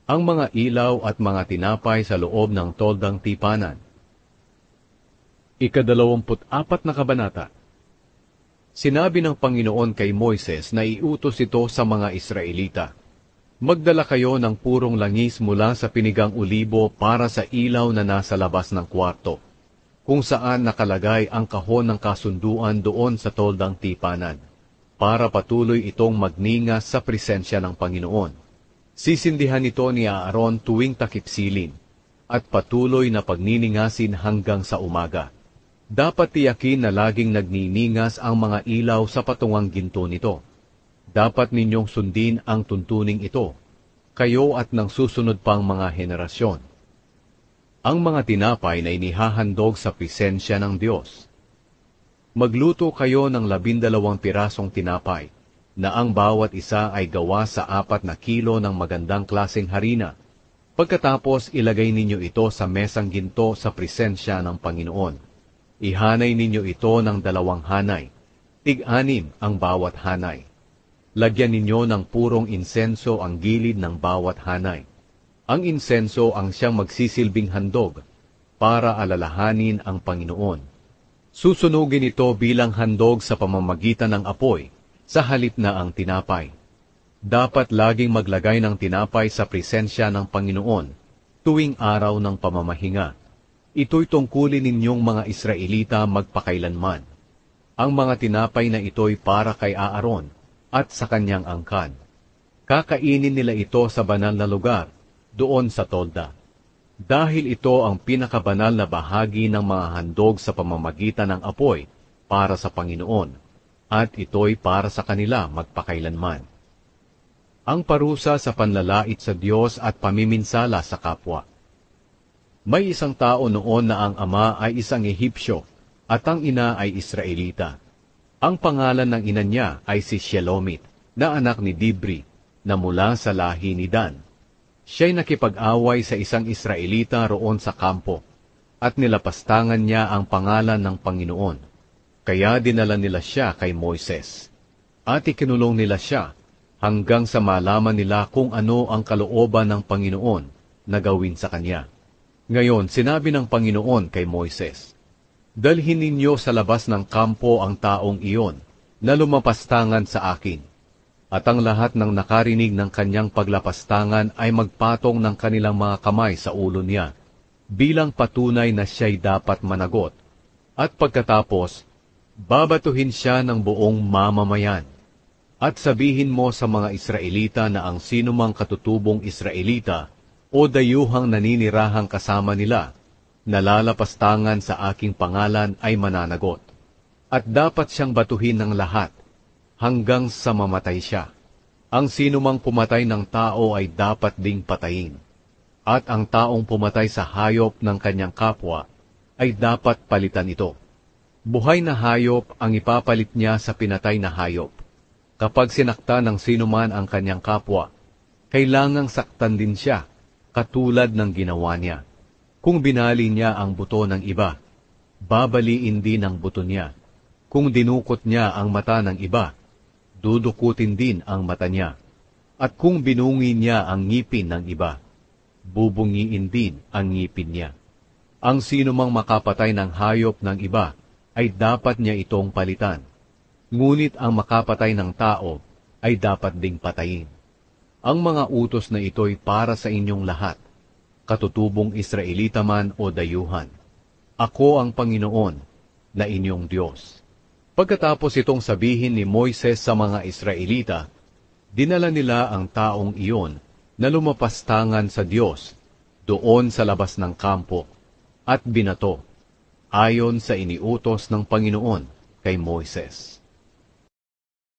Ang mga ilaw at mga tinapay sa loob ng toldang tipanan. 24 na kabanata. Sinabi ng Panginoon kay Moises na iutos ito sa mga Israelita. Magdala kayo ng purong langis mula sa pinigang ulibo para sa ilaw na nasa labas ng kwarto, kung saan nakalagay ang kahon ng kasunduan doon sa toldang tipanan, para patuloy itong magningas sa presensya ng Panginoon. Sisindihan ito ni Aaron tuwing takipsilin, at patuloy na pagniningasin hanggang sa umaga. Dapat tiyakin na laging nagniningas ang mga ilaw sa patungang ginto nito. Dapat ninyong sundin ang tuntuning ito, kayo at ng susunod pang mga henerasyon. Ang mga tinapay na inihahandog sa presensya ng Diyos. Magluto kayo ng 12 pirasong tinapay, na ang bawat isa ay gawa sa 4 kilo ng magandang klaseng harina. Pagkatapos ilagay ninyo ito sa mesang ginto sa presensya ng Panginoon. Ihanay ninyo ito ng 2 hanay, 6 ang bawat hanay. Lagyan ninyo ng purong insenso ang gilid ng bawat hanay. Ang insenso ang siyang magsisilbing handog para alalahanin ang Panginoon. Susunugin ito bilang handog sa pamamagitan ng apoy, sa halip na ang tinapay. Dapat laging maglagay ng tinapay sa presensya ng Panginoon tuwing araw ng pamamahinga. Ito'y tungkulin ninyong mga Israelita magpakailanman. Ang mga tinapay na ito'y para kay Aaron at sa kanyang angkan. Kakainin nila ito sa banal na lugar, doon sa tolda. Dahil ito ang pinakabanal na bahagi ng mga handog sa pamamagitan ng apoy para sa Panginoon, at ito'y para sa kanila magpakailanman. Ang parusa sa panlalait sa Diyos at pamiminsala sa kapwa. May isang tao noon na ang ama ay isang Ehipsyo at ang ina ay Israelita. Ang pangalan ng ina niya ay si Shelomit, na anak ni Dibri, na mula sa lahi ni Dan. Siya'y nakipag-away sa isang Israelita roon sa kampo, at nilapastangan niya ang pangalan ng Panginoon. Kaya dinala nila siya kay Moises, at ikinulong nila siya hanggang sa malaman nila kung ano ang kalooban ng Panginoon na gawin sa kanya. Ngayon, sinabi ng Panginoon kay Moises, dalhin ninyo sa labas ng kampo ang taong iyon na lumapastangan sa akin, at ang lahat ng nakarinig ng kanyang paglapastangan ay magpatong ng kanilang mga kamay sa ulo niya, bilang patunay na siya'y dapat managot, at pagkatapos, babatuhin siya ng buong mamamayan. At sabihin mo sa mga Israelita na ang sinumang katutubong Israelita o dayuhang naninirahang kasama nila, nalalapastangan sa aking pangalan ay mananagot. At dapat siyang batuhin ng lahat, hanggang sa mamatay siya. Ang sinumang pumatay ng tao ay dapat ding patayin. At ang taong pumatay sa hayop ng kanyang kapwa ay dapat palitan ito. Buhay na hayop ang ipapalit niya sa pinatay na hayop. Kapag sinaktan ng sinuman ang kanyang kapwa, kailangang saktan din siya, katulad ng ginawa niya. Kung binali niya ang buto ng iba, babaliin din ang buto niya. Kung dinukot niya ang mata ng iba, dudukutin din ang mata niya. At kung binungi niya ang ngipin ng iba, bubungiin din ang ngipin niya. Ang sinumang makapatay ng hayop ng iba, ay dapat niya itong palitan. Ngunit ang makapatay ng tao ay dapat ding patayin. Ang mga utos na ito'y para sa inyong lahat, katutubong Israelita man o dayuhan. Ako ang Panginoon na inyong Diyos. Pagkatapos itong sabihin ni Moises sa mga Israelita, dinala nila ang taong iyon na lumapastangan sa Diyos doon sa labas ng kampo at binato, ayon sa iniutos ng Panginoon kay Moises.